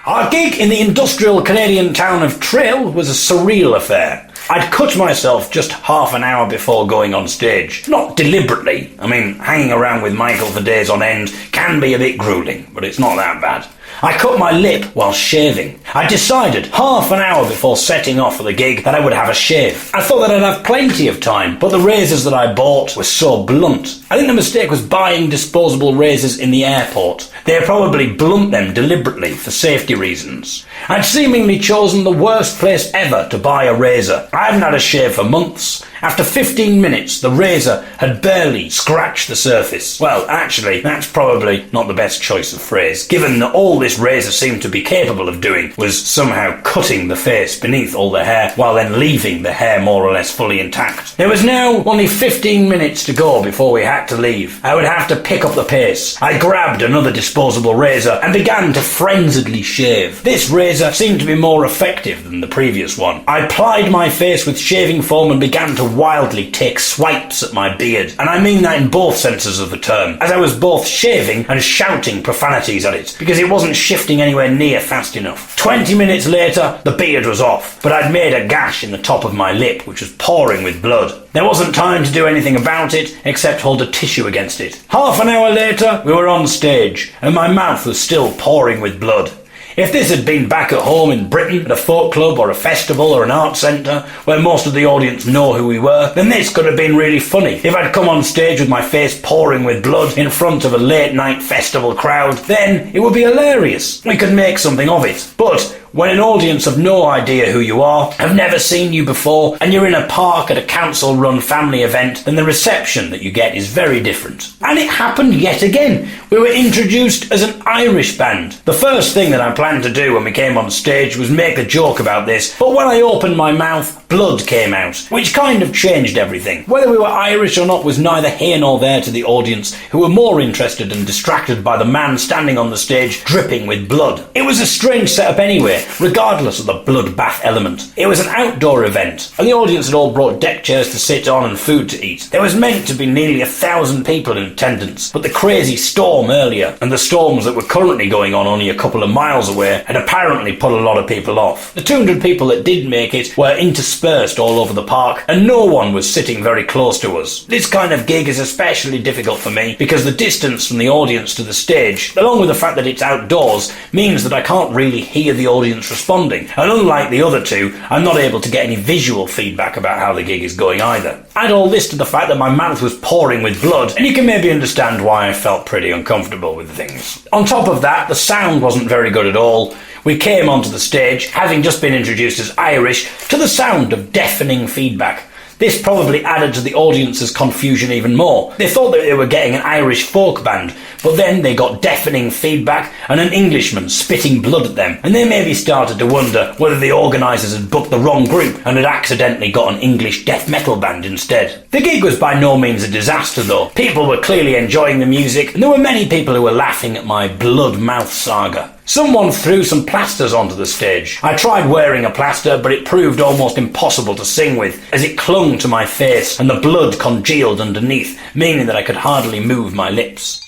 Our gig in the industrial Canadian town of Trail was a surreal affair. I'd cut myself just half an hour before going on stage. Not deliberately. I mean, hanging around with Michael for days on end can be a bit grueling, but it's not that bad. I cut my lip while shaving. I decided half an hour before setting off for the gig that I would have a shave. I thought that I'd have plenty of time, but the razors that I bought were so blunt. I think the mistake was buying disposable razors in the airport. They probably blunt them deliberately for safety reasons. I'd seemingly chosen the worst place ever to buy a razor. I hadn't had a shave for months. After 15 minutes, the razor had barely scratched the surface. Well, actually, that's probably not the best choice of phrase, given that all this razor seemed to be capable of doing was somehow cutting the face beneath all the hair, while then leaving the hair more or less fully intact. There was now only 15 minutes to go before we had to leave. I would have to pick up the pace. I grabbed another disposable razor and began to frenziedly shave. This razor seemed to be more effective than the previous one. I plied my face with shaving foam and began to wildly take swipes at my beard, and I mean that in both senses of the term, as I was both shaving and shouting profanities at it, because it wasn't shifting anywhere near fast enough. 20 minutes later, the beard was off, but I'd made a gash in the top of my lip, which was pouring with blood. There wasn't time to do anything about it, except hold a tissue against it. Half an hour later, we were on stage, and my mouth was still pouring with blood. If this had been back at home in Britain, at a folk club or a festival or an art centre, where most of the audience know who we were, then this could have been really funny. If I'd come on stage with my face pouring with blood in front of a late night festival crowd, then it would be hilarious. We could make something of it. But when an audience have no idea who you are, have never seen you before, and you're in a park at a council-run family event, then the reception that you get is very different. And it happened yet again. We were introduced as an Irish band. The first thing that I planned to do when we came on stage was make a joke about this, but when I opened my mouth, blood came out, which kind of changed everything. Whether we were Irish or not was neither here nor there to the audience, who were more interested and distracted by the man standing on the stage dripping with blood. It was a strange setup anyway, regardless of the bloodbath element. It was an outdoor event, and the audience had all brought deck chairs to sit on and food to eat. There was meant to be nearly 1,000 people in attendance, but the crazy storm earlier, and the storms that were currently going on only a couple of miles away, had apparently put a lot of people off. The 200 people that did make it were interspersed all over the park, and no one was sitting very close to us. This kind of gig is especially difficult for me, because the distance from the audience to the stage, along with the fact that it's outdoors, means that I can't really hear the audience responding, and unlike the other two, I'm not able to get any visual feedback about how the gig is going either. Add all this to the fact that my mouth was pouring with blood, and you can maybe understand why I felt pretty uncomfortable with things. On top of that, the sound wasn't very good at all. We came onto the stage, having just been introduced as Irish, to the sound of deafening feedback. This probably added to the audience's confusion even more. They thought that they were getting an Irish folk band, but then they got deafening feedback and an Englishman spitting blood at them, and they maybe started to wonder whether the organisers had booked the wrong group and had accidentally got an English death metal band instead. The gig was by no means a disaster though. People were clearly enjoying the music, and there were many people who were laughing at my blood mouth saga. Someone threw some plasters onto the stage. I tried wearing a plaster, but it proved almost impossible to sing with, as it clung to my face and the blood congealed underneath, meaning that I could hardly move my lips.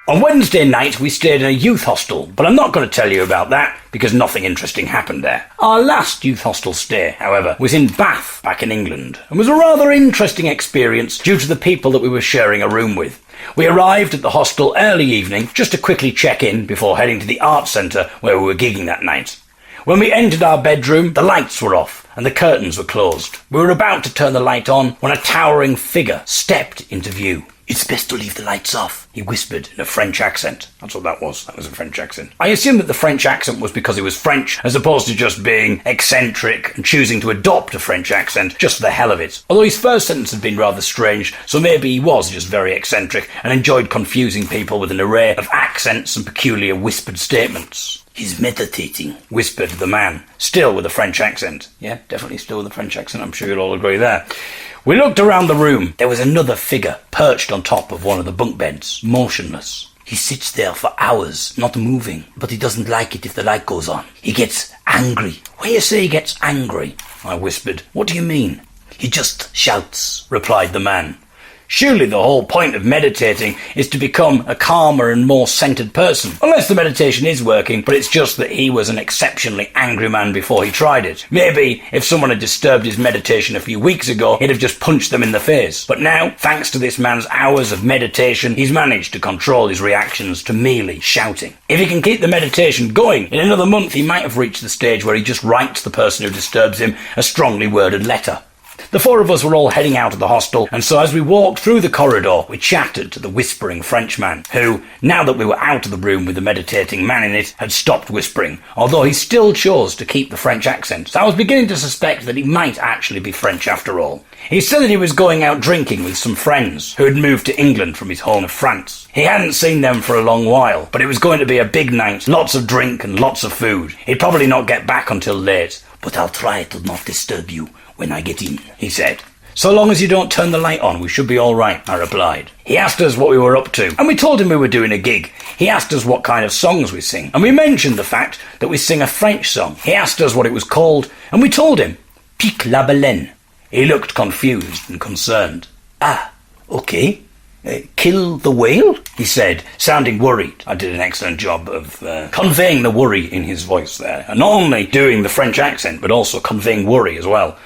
On Wednesday night, we stayed in a youth hostel, but I'm not going to tell you about that, because nothing interesting happened there. Our last youth hostel stay, however, was in Bath, back in England, and was a rather interesting experience due to the people that we were sharing a room with. We arrived at the hostel early evening, just to quickly check in before heading to the art centre where we were gigging that night. When we entered our bedroom, the lights were off and the curtains were closed. We were about to turn the light on when a towering figure stepped into view. "It's best to leave the lights off," he whispered in a French accent. That's what that was. That was a French accent. I assumed that the French accent was because he was French, as opposed to just being eccentric and choosing to adopt a French accent just for the hell of it. Although his first sentence had been rather strange, so maybe he was just very eccentric and enjoyed confusing people with an array of accents and peculiar whispered statements. "He's meditating," whispered the man, still with a French accent. Yeah, definitely still with a French accent, I'm sure you'll all agree there. We looked around the room. There was another figure perched on top of one of the bunk beds, motionless. "He sits there for hours, not moving, but he doesn't like it if the light goes on. He gets angry." "Why you say he gets angry?" I whispered. "What do you mean?" "He just shouts," replied the man. Surely the whole point of meditating is to become a calmer and more centered person. Unless the meditation is working, but it's just that he was an exceptionally angry man before he tried it. Maybe if someone had disturbed his meditation a few weeks ago, he'd have just punched them in the face. But now, thanks to this man's hours of meditation, he's managed to control his reactions to merely shouting. If he can keep the meditation going, in another month he might have reached the stage where he just writes the person who disturbs him a strongly worded letter. The four of us were all heading out of the hostel, and so as we walked through the corridor, we chatted to the whispering Frenchman, who, now that we were out of the room with the meditating man in it, had stopped whispering, although he still chose to keep the French accent, so I was beginning to suspect that he might actually be French after all. He said that he was going out drinking with some friends who had moved to England from his home of France. He hadn't seen them for a long while, but it was going to be a big night, lots of drink and lots of food. He'd probably not get back until late. "But I'll try to not disturb you when I get in," he said. "So long as you don't turn the light on, we should be all right," I replied. He asked us what we were up to, and we told him we were doing a gig. He asked us what kind of songs we sing, and we mentioned the fact that we sing a French song. He asked us what it was called, and we told him, "Pique la baleine." He looked confused and concerned. "Ah, okay. Kill the whale?" he said, sounding worried. I did an excellent job of conveying the worry in his voice there, and not only doing the French accent, but also conveying worry as well.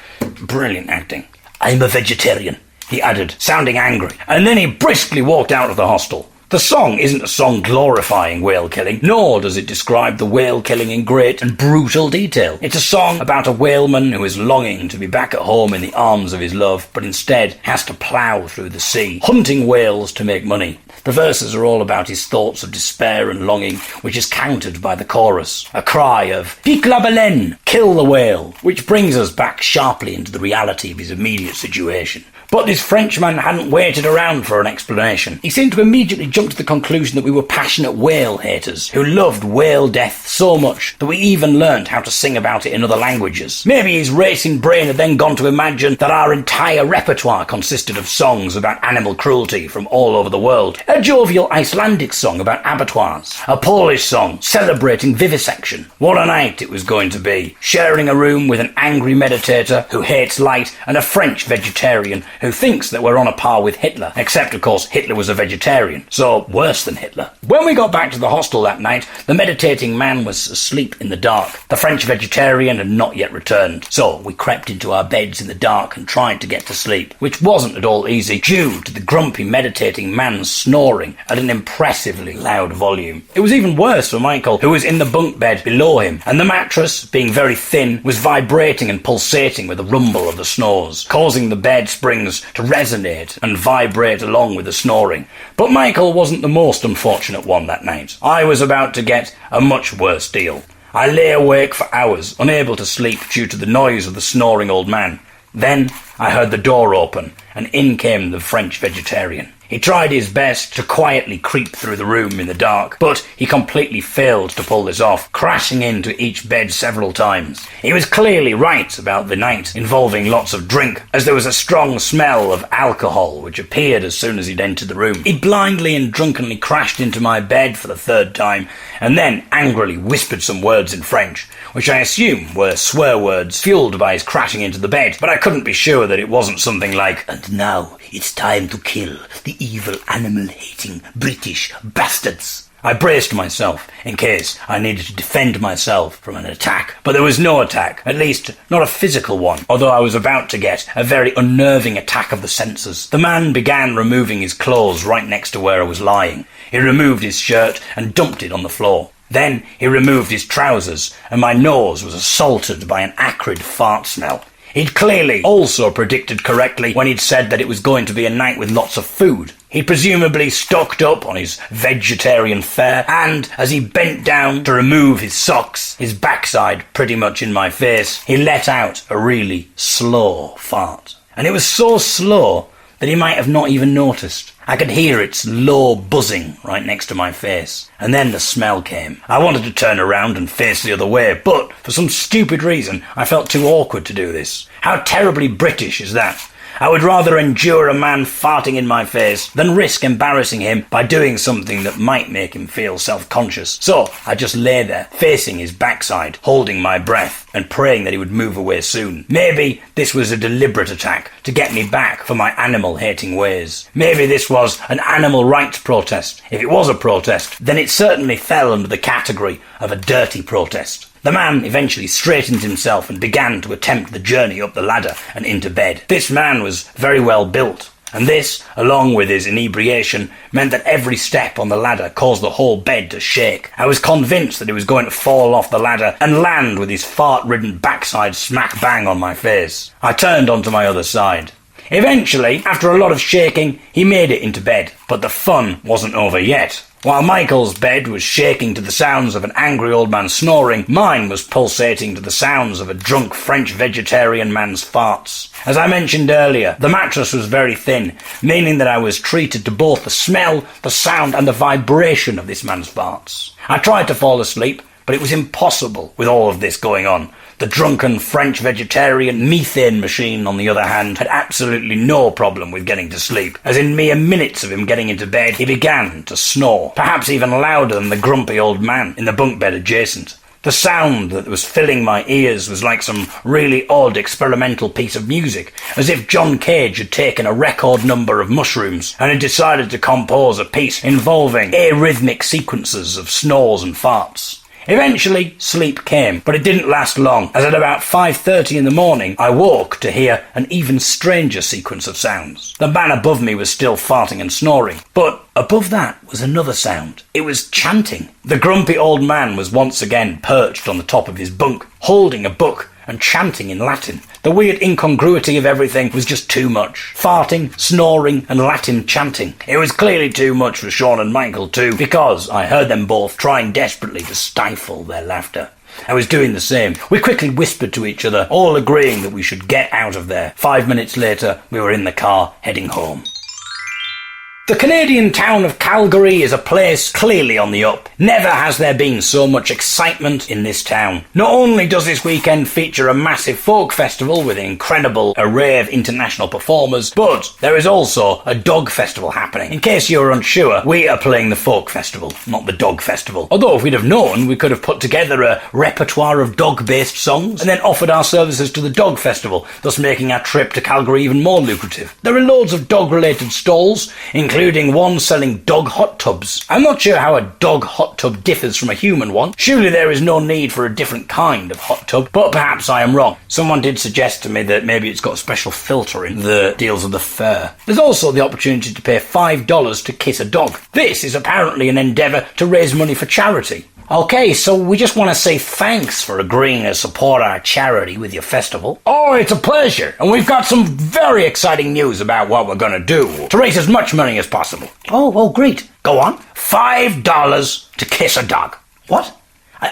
Brilliant acting. "I'm a vegetarian," he added, sounding angry, and then he briskly walked out of the hostel. The song isn't a song glorifying whale killing, nor does it describe the whale killing in great and brutal detail. It's a song about a whaleman who is longing to be back at home in the arms of his love, but instead has to plough through the sea, hunting whales to make money. The verses are all about his thoughts of despair and longing, which is countered by the chorus, a cry of "Pique la baleine," kill the whale, which brings us back sharply into the reality of his immediate situation. But this Frenchman hadn't waited around for an explanation. He seemed to immediately jump to the conclusion that we were passionate whale haters who loved whale death so much that we even learned how to sing about it in other languages. Maybe his racing brain had then gone to imagine that our entire repertoire consisted of songs about animal cruelty from all over the world. A jovial Icelandic song about abattoirs. A Polish song celebrating vivisection. What a night it was going to be. Sharing a room with an angry meditator who hates light and a French vegetarian who thinks that we're on a par with Hitler, except of course Hitler was a vegetarian, so worse than Hitler. When we got back to the hostel that night, the meditating man was asleep in the dark. The French vegetarian had not yet returned, so we crept into our beds in the dark and tried to get to sleep, which wasn't at all easy due to the grumpy meditating man's snoring at an impressively loud volume. It was even worse for Michael, who was in the bunk bed below him, and the mattress, being very thin, was vibrating and pulsating with the rumble of the snores, causing the bed springs to resonate and vibrate along with the snoring. But Michael wasn't the most unfortunate one that night. I was about to get a much worse deal. I lay awake for hours, unable to sleep due to the noise of the snoring old man. Then I heard the door open, and in came the French vegetarian. He tried his best to quietly creep through the room in the dark, but he completely failed to pull this off, crashing into each bed several times. He was clearly right about the night involving lots of drink, as there was a strong smell of alcohol which appeared as soon as he'd entered the room. He blindly and drunkenly crashed into my bed for the third time, and then angrily whispered some words in French, which I assume were swear words fueled by his crashing into the bed, but I couldn't be sure that it wasn't something like, "And now it's time to kill the evil animal-hating British bastards." I braced myself in case I needed to defend myself from an attack, but there was no attack, at least not a physical one, although I was about to get a very unnerving attack of the senses. The man began removing his clothes right next to where I was lying. He removed his shirt and dumped it on the floor. Then he removed his trousers, and my nose was assaulted by an acrid fart smell. He'd clearly also predicted correctly when he'd said that it was going to be a night with lots of food. He presumably stocked up on his vegetarian fare, and as he bent down to remove his socks, his backside pretty much in my face, he let out a really slow fart. And it was so slow that he might have not even noticed. I could hear its low buzzing right next to my face. And then the smell came. I wanted to turn around and face the other way, but for some stupid reason, I felt too awkward to do this. How terribly British is that? I would rather endure a man farting in my face than risk embarrassing him by doing something that might make him feel self-conscious. So I just lay there, facing his backside, holding my breath, and praying that he would move away soon. Maybe this was a deliberate attack to get me back for my animal-hating ways. Maybe this was an animal rights protest. If it was a protest, then it certainly fell under the category of a dirty protest. The man eventually straightened himself and began to attempt the journey up the ladder and into bed. This man was very well built, and this, along with his inebriation, meant that every step on the ladder caused the whole bed to shake. I was convinced that he was going to fall off the ladder and land with his fart-ridden backside smack bang on my face. I turned onto my other side. Eventually, after a lot of shaking, he made it into bed, but the fun wasn't over yet. While Michael's bed was shaking to the sounds of an angry old man snoring, mine was pulsating to the sounds of a drunk French vegetarian man's farts. As I mentioned earlier, the mattress was very thin, meaning that I was treated to both the smell, the sound, and the vibration of this man's farts. I tried to fall asleep, but it was impossible with all of this going on. The drunken French vegetarian methane machine, on the other hand, had absolutely no problem with getting to sleep, as in mere minutes of him getting into bed, he began to snore, perhaps even louder than the grumpy old man in the bunk bed adjacent. The sound that was filling my ears was like some really odd experimental piece of music, as if John Cage had taken a record number of mushrooms and had decided to compose a piece involving arrhythmic sequences of snores and farts. Eventually, sleep came, but it didn't last long, as at about 5:30 in the morning, I woke to hear an even stranger sequence of sounds. The man above me was still farting and snoring, but above that was another sound. It was chanting. The grumpy old man was once again perched on the top of his bunk, holding a book and chanting in Latin. The weird incongruity of everything was just too much. Farting, snoring, and Latin chanting. It was clearly too much for Sean and Michael too, because I heard them both trying desperately to stifle their laughter. I was doing the same. We quickly whispered to each other, all agreeing that we should get out of there. 5 minutes later, we were in the car, heading home. The Canadian town of Calgary is a place clearly on the up. Never has there been so much excitement in this town. Not only does this weekend feature a massive folk festival with an incredible array of international performers, but there is also a dog festival happening. In case you were unsure, we are playing the folk festival, not the dog festival. Although if we'd have known, we could have put together a repertoire of dog-based songs and then offered our services to the dog festival, thus making our trip to Calgary even more lucrative. There are loads of dog-related stalls, including one selling dog hot tubs. I'm not sure how a dog hot tub differs from a human one. Surely there is no need for a different kind of hot tub, but perhaps I am wrong. Someone did suggest to me that maybe it's got a special filter in the deals of the fur. There's also the opportunity to pay $5 to kiss a dog. This is apparently an endeavour to raise money for charity. Okay, so we just want to say thanks for agreeing to support our charity with your festival. Oh, it's a pleasure. And we've got some very exciting news about what we're going to do to raise as much money as possible. Oh, great. Go on. $5 to kiss a dog. What?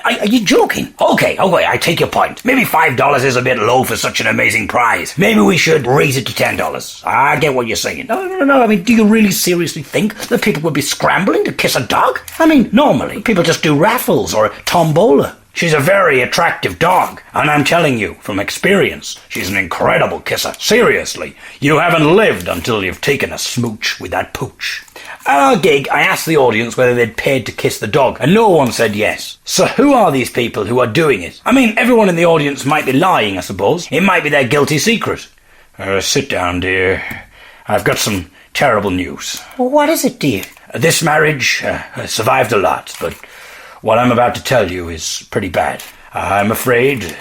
Are you joking? Okay, I take your point. Maybe $5 is a bit low for such an amazing prize. Maybe we should raise it to $10. I get what you're saying. No. I mean, do you really seriously think that people would be scrambling to kiss a dog? I mean, normally, people just do raffles or a tombola. She's a very attractive dog, and I'm telling you, from experience, she's an incredible kisser. Seriously, you haven't lived until you've taken a smooch with that pooch. At our gig, I asked the audience whether they'd paid to kiss the dog, and no one said yes. So who are these people who are doing it? I mean, everyone in the audience might be lying, I suppose. It might be their guilty secret. Sit down, dear. I've got some terrible news. Well, what is it, dear? This marriage survived a lot, but what I'm about to tell you is pretty bad. I'm afraid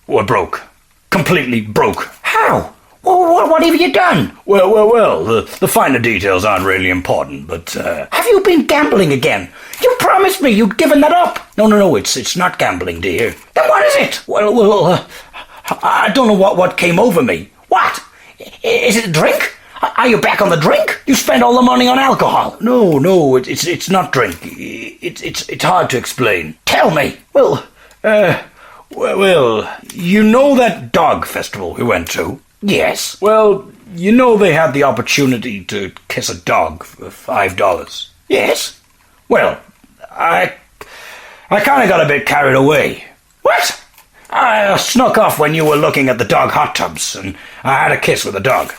we're broke. Completely broke. How? Well, what have you done? Well, the finer details aren't really important, but, Have you been gambling again? You promised me you'd given that up. No, it's not gambling, dear. Then what is it? Well, I don't know what came over me. What? Is it a drink? Are you back on the drink? You spent all the money on alcohol. No, it's not drink. It's hard to explain. Tell me. Well, you know that dog festival we went to? Yes. Well, you know they had the opportunity to kiss a dog for $5. Yes. Well, I kind of got a bit carried away. What? I snuck off when you were looking at the dog hot tubs, and I had a kiss with the dog.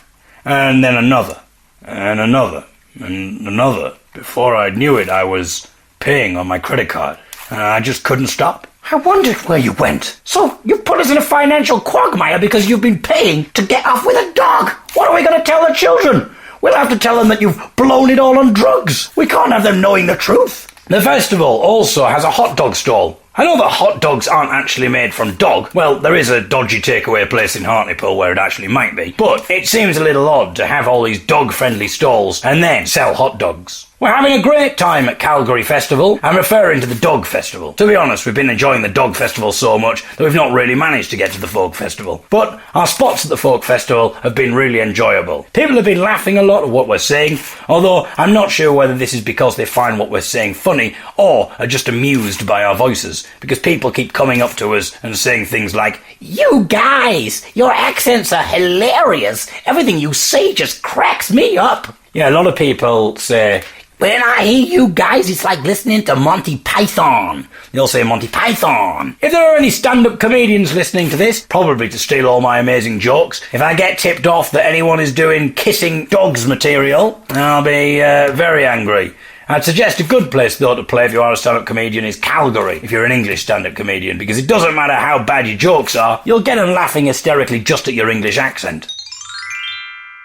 and then another, and another, and another. Before I knew it, I was paying on my credit card, and I just couldn't stop. I wondered where you went. So you put us in a financial quagmire because you've been paying to get off with a dog. What are we going to tell the children? We'll have to tell them that you've blown it all on drugs. We can't have them knowing the truth. The festival also has a hot dog stall. I know that hot dogs aren't actually made from dog. Well, there is a dodgy takeaway place in Hartlepool where it actually might be. But it seems a little odd to have all these dog-friendly stalls and then sell hot dogs. We're having a great time at Calgary Festival. I'm referring to the Dog Festival. To be honest, we've been enjoying the Dog Festival so much that we've not really managed to get to the Folk Festival. But our spots at the Folk Festival have been really enjoyable. People have been laughing a lot at what we're saying, although I'm not sure whether this is because they find what we're saying funny or are just amused by our voices, because people keep coming up to us and saying things like, "You guys, your accents are hilarious. Everything you say just cracks me up." Yeah, a lot of people say, "When I hear you guys, it's like listening to Monty Python." They'll say Monty Python. If there are any stand-up comedians listening to this, probably to steal all my amazing jokes, if I get tipped off that anyone is doing kissing dogs material, I'll be very angry. I'd suggest a good place, though, to play if you are a stand-up comedian is Calgary, if you're an English stand-up comedian, because it doesn't matter how bad your jokes are, you'll get them laughing hysterically just at your English accent.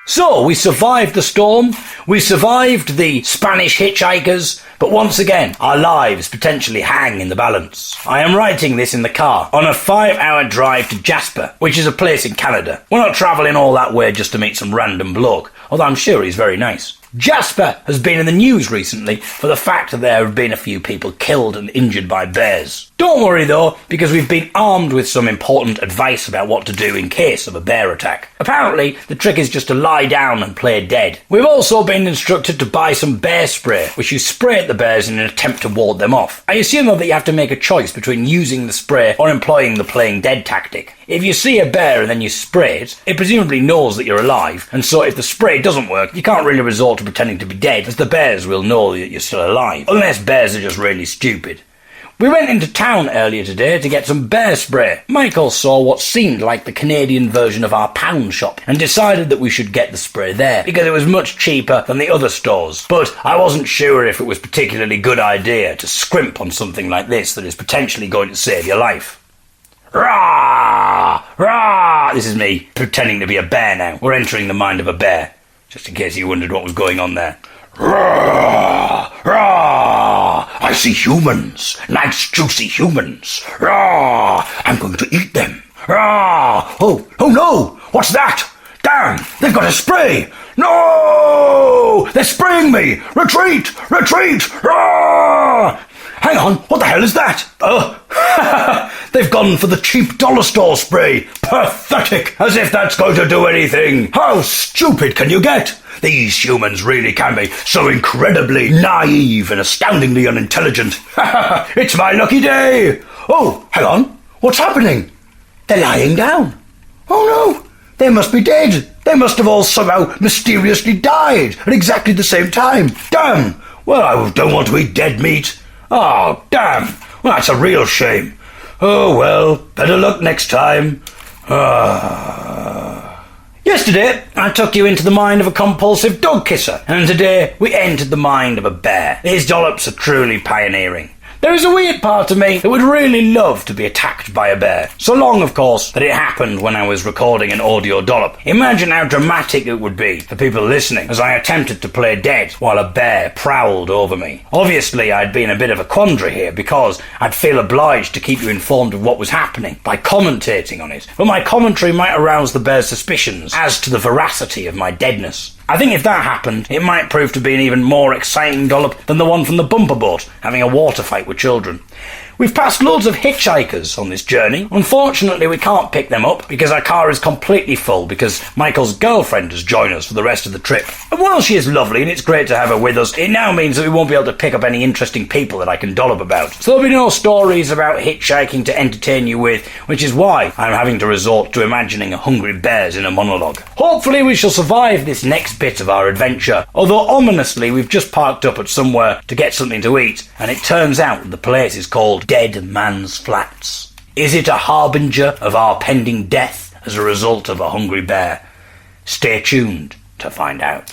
So, we survived the storm, we survived the Spanish hitchhikers, but once again, our lives potentially hang in the balance. I am writing this in the car, on a 5-hour drive to Jasper, which is a place in Canada. We're not travelling all that way just to meet some random bloke, although I'm sure he's very nice. Jasper has been in the news recently for the fact that there have been a few people killed and injured by bears. Don't worry though, because we've been armed with some important advice about what to do in case of a bear attack. Apparently, the trick is just to lie down and play dead. We've also been instructed to buy some bear spray, which you spray at the bears in an attempt to ward them off. I assume though that you have to make a choice between using the spray or employing the playing dead tactic. If you see a bear and then you spray it, it presumably knows that you're alive, and so if the spray doesn't work, you can't really resort to pretending to be dead, as the bears will know that you're still alive, unless bears are just really stupid. We went into town earlier today to get some bear spray. Michael saw what seemed like the Canadian version of our pound shop and decided that we should get the spray there because it was much cheaper than the other stores. But I wasn't sure if it was a particularly good idea to scrimp on something like this that is potentially going to save your life. Rah! Rah! This is me pretending to be a bear now. We're entering the mind of a bear, just in case you wondered what was going on there. Rah! Rah! I see humans. Nice juicy humans. Rah! I'm going to eat them. Rah! Oh no! What's that? Damn! They've got a spray! No! They're spraying me! Retreat! Retreat! Rah! Hang on, what the hell is that? They've gone for the cheap dollar store spray. Pathetic! As if that's going to do anything. How stupid can you get? These humans really can be so incredibly naive and astoundingly unintelligent. It's my lucky day. Oh, hang on. What's happening? They're lying down. Oh no, they must be dead. They must have all somehow mysteriously died at exactly the same time. Damn. Well, I don't want to eat dead meat. Oh, damn. Well, that's a real shame. Oh, well, better luck next time. Yesterday, I took you into the mind of a compulsive dog kisser, and today we entered the mind of a bear. These dollops are truly pioneering. There is a weird part of me that would really love to be attacked by a bear. So long, of course, that it happened when I was recording an audio dollop. Imagine how dramatic it would be for people listening as I attempted to play dead while a bear prowled over me. Obviously, I'd be in a bit of a quandary here because I'd feel obliged to keep you informed of what was happening by commentating on it. But my commentary might arouse the bear's suspicions as to the veracity of my deadness. I think if that happened, it might prove to be an even more exciting dollop than the one from the bumper boat, having a water fight with children. We've passed loads of hitchhikers on this journey. Unfortunately, we can't pick them up because our car is completely full because Michael's girlfriend has joined us for the rest of the trip. And while she is lovely and it's great to have her with us, it now means that we won't be able to pick up any interesting people that I can dollop about. So there'll be no stories about hitchhiking to entertain you with, which is why I'm having to resort to imagining hungry bears in a monologue. Hopefully we shall survive this next bit of our adventure, although ominously we've just parked up at somewhere to get something to eat, and it turns out that the place is called Dead Man's Flats. Is it a harbinger of our pending death as a result of a hungry bear? Stay tuned to find out.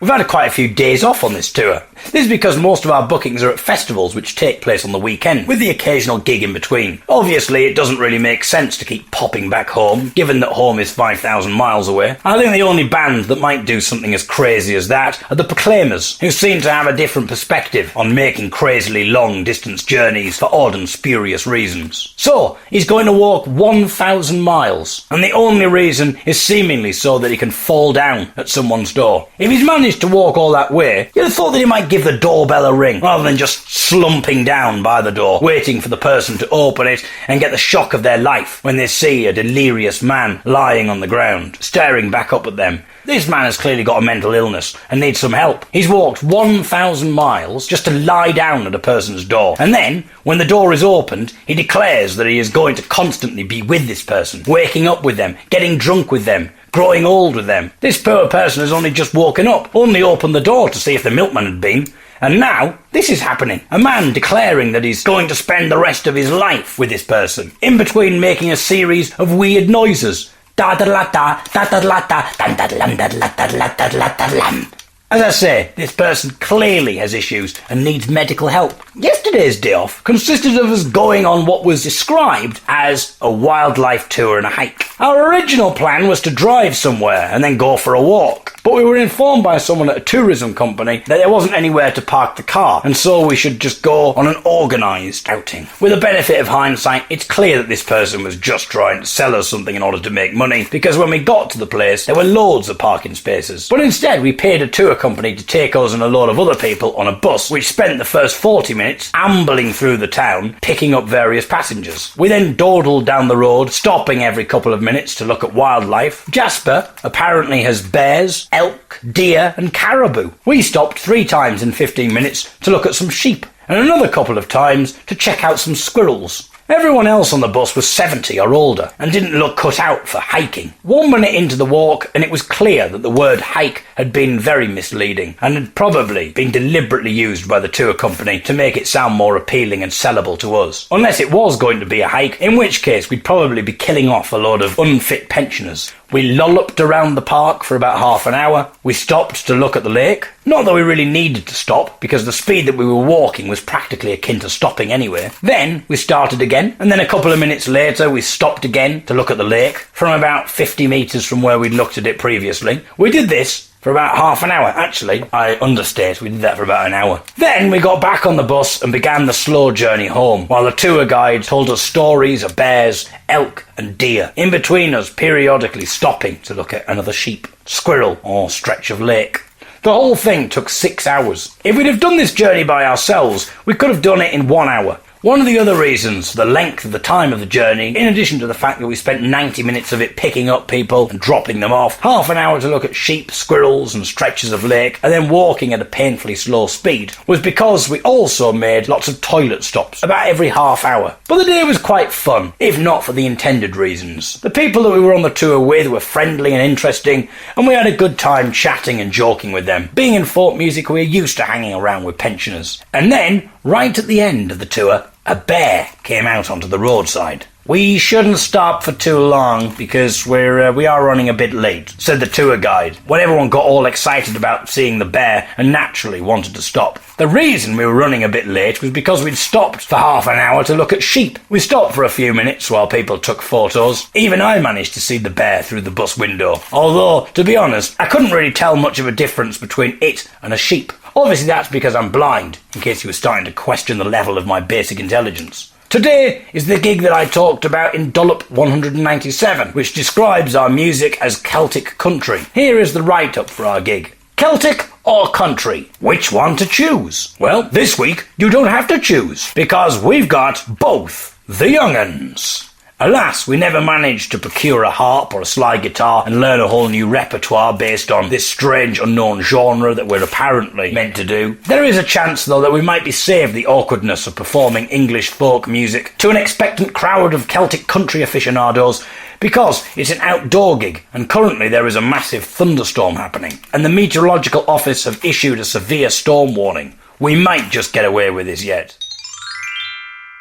We've had quite a few days off on this tour. This is because most of our bookings are at festivals which take place on the weekend, with the occasional gig in between. Obviously, it doesn't really make sense to keep popping back home, given that home is 5,000 miles away. I think the only band that might do something as crazy as that are the Proclaimers, who seem to have a different perspective on making crazily long distance journeys for odd and spurious reasons. So, he's going to walk 1,000 miles, and the only reason is seemingly so that he can fall down at someone's door. If he's managed to walk all that way, you'd have thought that he might give the doorbell a ring, rather than just slumping down by the door, waiting for the person to open it and get the shock of their life when they see a delirious man lying on the ground, staring back up at them. This man has clearly got a mental illness and needs some help. He's walked 1,000 miles just to lie down at a person's door. And then, when the door is opened, he declares that he is going to constantly be with this person, waking up with them, getting drunk with them, growing old with them. This poor person has only just woken up, only opened the door to see if the milkman had been. And now, this is happening. A man declaring that he's going to spend the rest of his life with this person, in between making a series of weird noises. Da-da-la-da, da-da-la-da, da-da-lam-da-da-la-da-da-la-da-lam. As I say, this person clearly has issues and needs medical help. Yesterday's day off consisted of us going on what was described as a wildlife tour and a hike. Our original plan was to drive somewhere and then go for a walk. But we were informed by someone at a tourism company that there wasn't anywhere to park the car, and so we should just go on an organised outing. With the benefit of hindsight, it's clear that this person was just trying to sell us something in order to make money, because when we got to the place, there were loads of parking spaces. But instead, we paid a tour company to take us and a load of other people on a bus, which spent the first 40 minutes ambling through the town, picking up various passengers. We then dawdled down the road, stopping every couple of minutes to look at wildlife. Jasper apparently has bears, elk, deer and caribou. We stopped 3 times in 15 minutes to look at some sheep, and another couple of times to check out some squirrels. Everyone else on the bus was 70 or older and didn't look cut out for hiking. 1 minute into the walk and it was clear that the word hike had been very misleading and had probably been deliberately used by the tour company to make it sound more appealing and sellable to us. Unless it was going to be a hike, in which case we'd probably be killing off a load of unfit pensioners. We lolloped around the park for about half an hour. We stopped to look at the lake. Not that we really needed to stop, because the speed that we were walking was practically akin to stopping anyway. Then we started again, and then a couple of minutes later we stopped again to look at the lake from about 50 metres from where we'd looked at it previously. We did this for about half an hour. Actually, I understate, we did that for about an hour. Then we got back on the bus and began the slow journey home, while the tour guide told us stories of bears, elk and deer, in between us periodically stopping to look at another sheep, squirrel or stretch of lake. The whole thing took 6 hours. If we'd have done this journey by ourselves, we could have done it in 1 hour. One of the other reasons for the length of the time of the journey, in addition to the fact that we spent 90 minutes of it picking up people and dropping them off, half an hour to look at sheep, squirrels and stretches of lake, and then walking at a painfully slow speed, was because we also made lots of toilet stops about every half hour. But the day was quite fun, if not for the intended reasons. The people that we were on the tour with were friendly and interesting, and we had a good time chatting and joking with them. Being in folk music, we are used to hanging around with pensioners. And then, right at the end of the tour, a bear came out onto the roadside. "We shouldn't stop for too long because we are running a bit late," said the tour guide, when everyone got all excited about seeing the bear and naturally wanted to stop. The reason we were running a bit late was because we'd stopped for half an hour to look at sheep. We stopped for a few minutes while people took photos. Even I managed to see the bear through the bus window, although, to be honest, I couldn't really tell much of a difference between it and a sheep. Obviously that's because I'm blind, in case you were starting to question the level of my basic intelligence. Today is the gig that I talked about in Dollop 197, which describes our music as Celtic country. Here is the write-up for our gig. Celtic or country? Which one to choose? Well, this week you don't have to choose, because we've got both the young 'uns. Alas, we never managed to procure a harp or a slide guitar and learn a whole new repertoire based on this strange unknown genre that we're apparently meant to do. There is a chance, though, that we might be saved the awkwardness of performing English folk music to an expectant crowd of Celtic country aficionados, because it's an outdoor gig and currently there is a massive thunderstorm happening, and the Meteorological Office have issued a severe storm warning. We might just get away with this yet.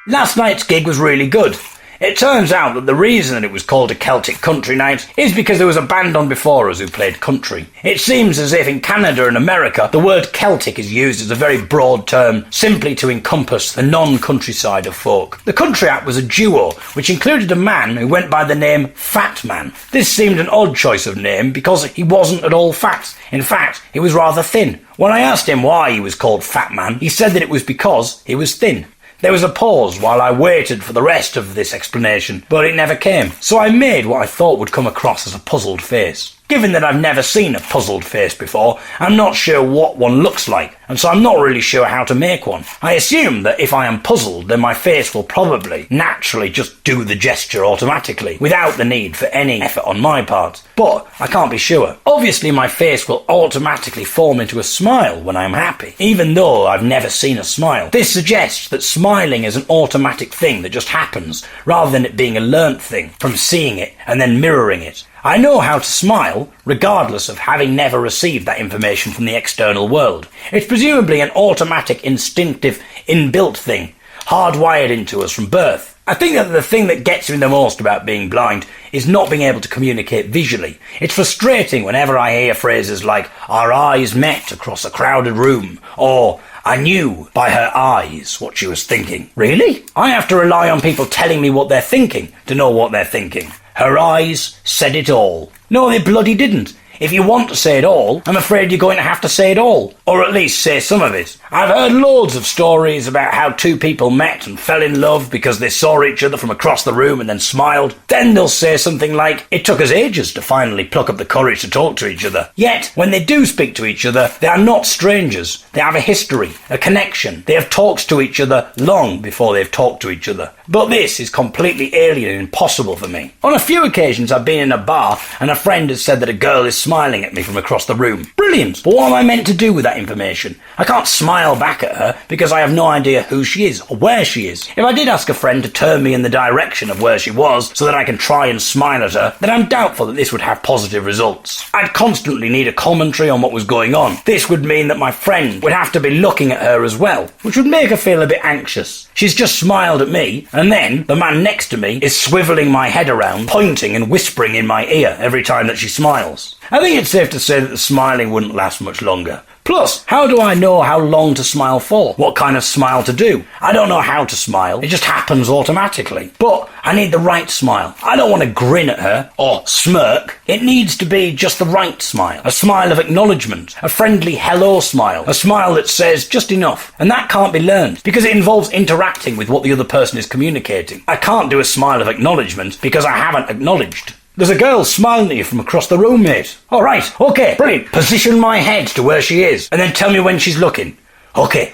Last night's gig was really good. It turns out that the reason that it was called a Celtic country night is because there was a band on before us who played country. It seems as if in Canada and America the word Celtic is used as a very broad term simply to encompass the non-countryside of folk. The country act was a duo which included a man who went by the name Fat Man. This seemed an odd choice of name because he wasn't at all fat. In fact, he was rather thin. When I asked him why he was called Fat Man, he said that it was because he was thin. There was a pause while I waited for the rest of this explanation, but it never came, so I made what I thought would come across as a puzzled face. Given that I've never seen a puzzled face before, I'm not sure what one looks like, and so I'm not really sure how to make one. I assume that if I am puzzled, then my face will probably naturally just do the gesture automatically, without the need for any effort on my part. But I can't be sure. Obviously my face will automatically form into a smile when I am happy, even though I've never seen a smile. This suggests that smiling is an automatic thing that just happens, rather than it being a learnt thing, from seeing it and then mirroring it. I know how to smile, regardless of having never received that information from the external world. It's presumably an automatic, instinctive, inbuilt thing, hardwired into us from birth. I think that the thing that gets me the most about being blind is not being able to communicate visually. It's frustrating whenever I hear phrases like, "Our eyes met across a crowded room," or "I knew by her eyes what she was thinking." Really? I have to rely on people telling me what they're thinking to know what they're thinking. Her eyes said it all. No, they bloody didn't. If you want to say it all, I'm afraid you're going to have to say it all. Or at least say some of it. I've heard loads of stories about how two people met and fell in love because they saw each other from across the room and then smiled. Then they'll say something like, "It took us ages to finally pluck up the courage to talk to each other." Yet, when they do speak to each other, they are not strangers. They have a history, a connection. They have talked to each other long before they've talked to each other. But this is completely alien and impossible for me. On a few occasions I've been in a bar and a friend has said that a girl is smiling at me from across the room. Brilliant! But what am I meant to do with that information? I can't smile back at her because I have no idea who she is or where she is. If I did ask a friend to turn me in the direction of where she was so that I can try and smile at her, then I'm doubtful that this would have positive results. I'd constantly need a commentary on what was going on. This would mean that my friend would have to be looking at her as well, which would make her feel a bit anxious. She's just smiled at me, and then the man next to me is swivelling my head around, pointing and whispering in my ear every time that she smiles. I think it's safe to say that the smiling wouldn't last much longer. Plus, how do I know how long to smile for? What kind of smile to do? I don't know how to smile. It just happens automatically. But I need the right smile. I don't want to grin at her or smirk. It needs to be just the right smile. A smile of acknowledgement. A friendly hello smile. A smile that says just enough. And that can't be learned because it involves interacting with what the other person is communicating. I can't do a smile of acknowledgement because I haven't acknowledged. There's a girl smiling at you from across the room, mate. All right, okay, brilliant. Position my head to where she is, and then tell me when she's looking. Okay.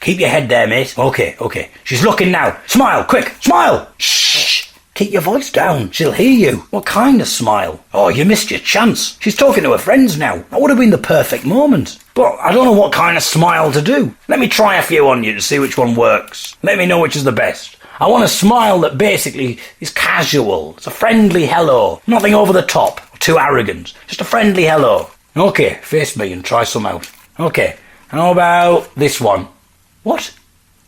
Keep your head there, mate. Okay. She's looking now. Smile, quick, smile. Shh. Keep your voice down. She'll hear you. What kind of smile? Oh, you missed your chance. She's talking to her friends now. That would have been the perfect moment. But I don't know what kind of smile to do. Let me try a few on you to see which one works. Let me know which is the best. I want a smile that basically is casual. It's a friendly hello. Nothing over the top or too arrogant. Just a friendly hello. Okay, face me and try some out. Okay, how about this one? What?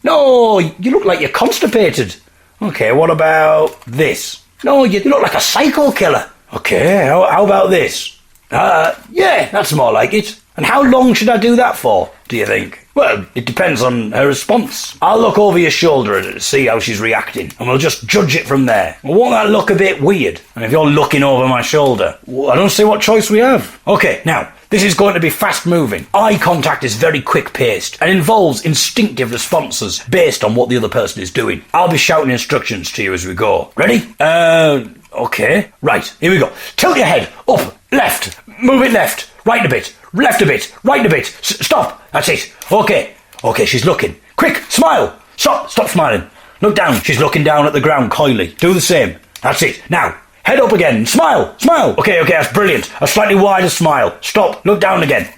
No, you look like you're constipated. Okay, what about this? No, you look like a psycho killer. Okay, how about this? Yeah, that's more like it. And how long should I do that for, do you think? Well, it depends on her response. I'll look over your shoulder at her to see how she's reacting, and we'll just judge it from there. Well, won't that look a bit weird? And if you're looking over my shoulder, well, I don't see what choice we have. Okay, now, this is going to be fast-moving. Eye contact is very quick-paced and involves instinctive responses based on what the other person is doing. I'll be shouting instructions to you as we go. Ready? Okay. Right, here we go. Tilt your head. Up. Left. Move it left. Right a bit. Left a bit. Right a bit. Stop. That's it. Okay, she's looking. Quick, smile. Stop smiling. Look down. She's looking down at the ground coyly. Do the same. That's it. Now, head up again. Smile. Okay, that's brilliant. A slightly wider smile. Stop. Look down again.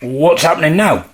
What's happening now?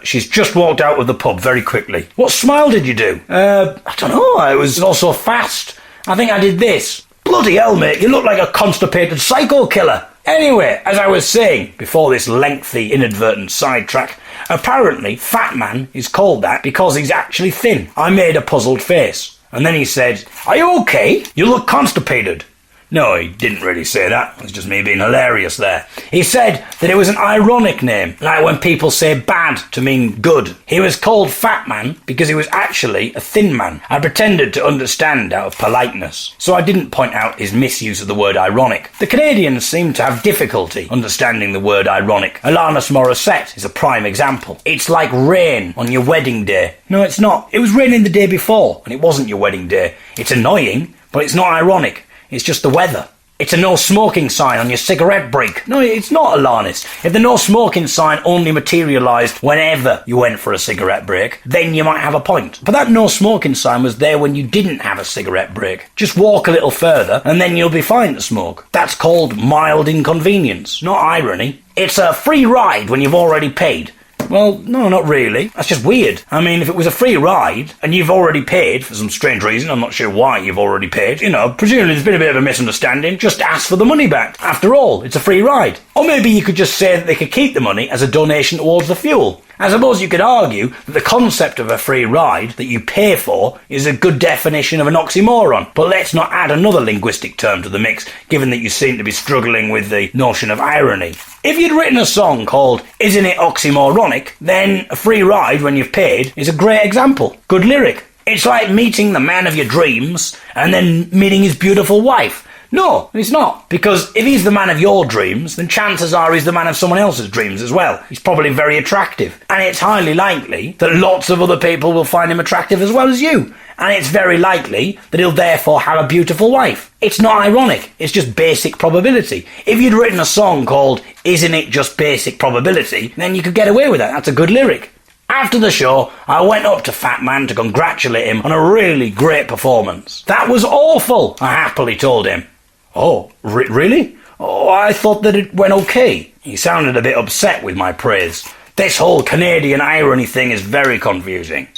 She's just walked out of the pub very quickly. What smile did you do? I don't know. It was all so fast. I think I did this. Bloody hell, mate. You look like a constipated psycho killer. Anyway, as I was saying, before this lengthy, inadvertent sidetrack, apparently Fat Man is called that because he's actually thin. I made a puzzled face. And then he said, "Are you okay? You look constipated." No, he didn't really say that. It was just me being hilarious there. He said that it was an ironic name, like when people say bad to mean good. He was called Fat Man because he was actually a thin man. I pretended to understand out of politeness, so I didn't point out his misuse of the word ironic. The Canadians seem to have difficulty understanding the word ironic. Alanis Morissette is a prime example. It's like rain on your wedding day. No, it's not. It was raining the day before, and it wasn't your wedding day. It's annoying, but it's not ironic. It's just the weather. It's a no smoking sign on your cigarette break. No, it's not, Alanis. If the no smoking sign only materialised whenever you went for a cigarette break, then you might have a point. But that no smoking sign was there when you didn't have a cigarette break. Just walk a little further and then you'll be fine to smoke. That's called mild inconvenience, not irony. It's a free ride when you've already paid. Well, no, not really. That's just weird. I mean, if it was a free ride, and you've already paid, for some strange reason, I'm not sure why you've already paid, presumably there's been a bit of a misunderstanding, just ask for the money back. After all, it's a free ride. Or maybe you could just say that they could keep the money as a donation towards the fuel. I suppose you could argue that the concept of a free ride that you pay for is a good definition of an oxymoron, but let's not add another linguistic term to the mix, given that you seem to be struggling with the notion of irony. If you'd written a song called Isn't It Oxymoronic, then a free ride when you've paid is a great example. Good lyric. It's like meeting the man of your dreams and then meeting his beautiful wife. No, it's not. Because if he's the man of your dreams, then chances are he's the man of someone else's dreams as well. He's probably very attractive. And it's highly likely that lots of other people will find him attractive as well as you. And it's very likely that he'll therefore have a beautiful wife. It's not ironic, it's just basic probability. If you'd written a song called Isn't It Just Basic Probability, then you could get away with that. That's a good lyric. After the show, I went up to Fat Man to congratulate him on a really great performance. That was awful, I happily told him. Oh, really? Oh, I thought that it went okay. He sounded a bit upset with my praise. This whole Canadian irony thing is very confusing.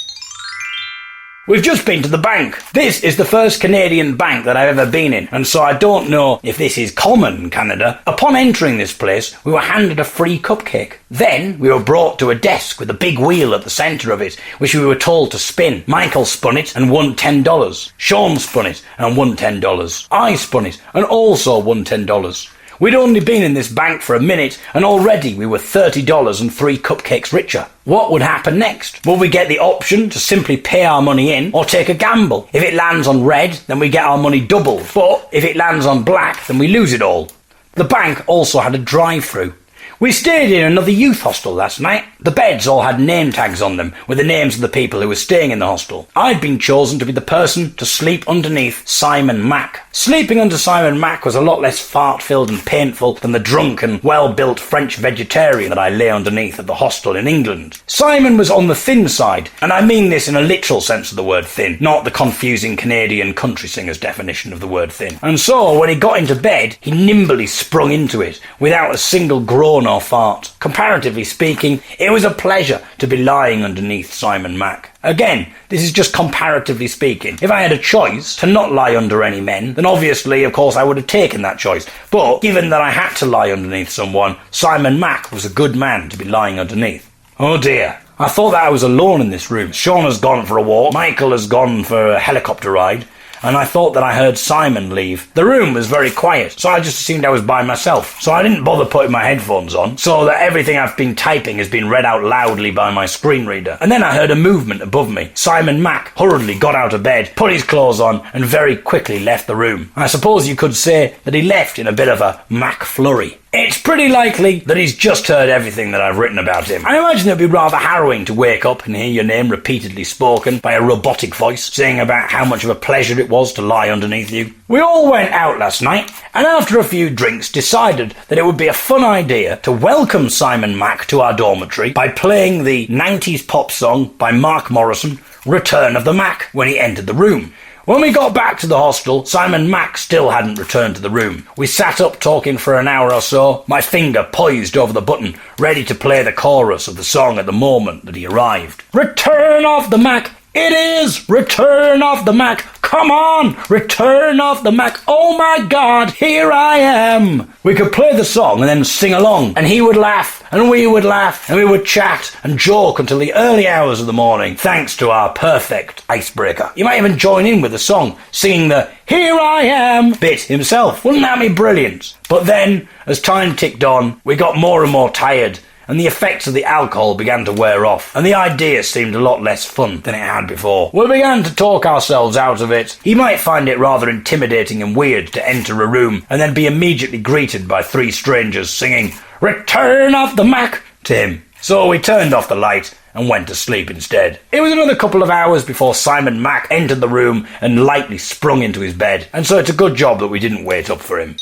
We've just been to the bank. This is the first Canadian bank that I've ever been in, and so I don't know if this is common in Canada. Upon entering this place, we were handed a free cupcake. Then we were brought to a desk with a big wheel at the centre of it, which we were told to spin. Michael spun it and won $10. Sean spun it and won $10. I spun it and also won $10. We'd only been in this bank for a minute, and already we were $30 and 3 cupcakes richer. What would happen next? Will we get the option to simply pay our money in, or take a gamble? If it lands on red, then we get our money doubled. But if it lands on black, then we lose it all. The bank also had a drive-through. We stayed in another youth hostel last night. The beds all had name tags on them with the names of the people who were staying in the hostel. I'd been chosen to be the person to sleep underneath Simon Mack. Sleeping under Simon Mack was a lot less fart-filled and painful than the drunk and well-built French vegetarian that I lay underneath at the hostel in England. Simon was on the thin side, and I mean this in a literal sense of the word thin, not the confusing Canadian country singer's definition of the word thin. And so, when he got into bed, he nimbly sprung into it, without a single groan or fart. Comparatively speaking, it was a pleasure to be lying underneath Simon Mack. Again, this is just comparatively speaking. If I had a choice to not lie under any men, then obviously, of course, I would have taken that choice. But given that I had to lie underneath someone, Simon Mack was a good man to be lying underneath. Oh dear. I thought that I was alone in this room. Sean has gone for a walk, Michael has gone for a helicopter ride, and I thought that I heard Simon leave. The room was very quiet, so I just assumed I was by myself. So I didn't bother putting my headphones on, so that everything I've been typing has been read out loudly by my screen reader. And then I heard a movement above me. Simon Mack hurriedly got out of bed, put his clothes on, and very quickly left the room. I suppose you could say that he left in a bit of a Mack flurry. It's pretty likely that he's just heard everything that I've written about him. I imagine it'd be rather harrowing to wake up and hear your name repeatedly spoken by a robotic voice saying about how much of a pleasure it was to lie underneath you. We all went out last night, and after a few drinks decided that it would be a fun idea to welcome Simon Mack to our dormitory by playing the 90s pop song by Mark Morrison, Return of the Mack, when he entered the room. When we got back to the hostel, Simon Mack still hadn't returned to the room. We sat up talking for an hour or so, my finger poised over the button, ready to play the chorus of the song at the moment that he arrived. Return of the Mack It is Return of the Mac. Come on, Return of the Mac. Oh my God, here I am. We could play the song and then sing along, and he would laugh, and we would laugh, and we would chat and joke until the early hours of the morning, thanks to our perfect icebreaker. You might even join in with the song, singing the "Here I Am" bit himself. Wouldn't that be brilliant? But then, as time ticked on, we got more and more tired, and the effects of the alcohol began to wear off, and the idea seemed a lot less fun than it had before. We began to talk ourselves out of it. He might find it rather intimidating and weird to enter a room and then be immediately greeted by 3 strangers singing "Return of the Mac" to him. So we turned off the light and went to sleep instead. It was another couple of hours before Simon Mac entered the room and lightly sprung into his bed, and so it's a good job that we didn't wait up for him.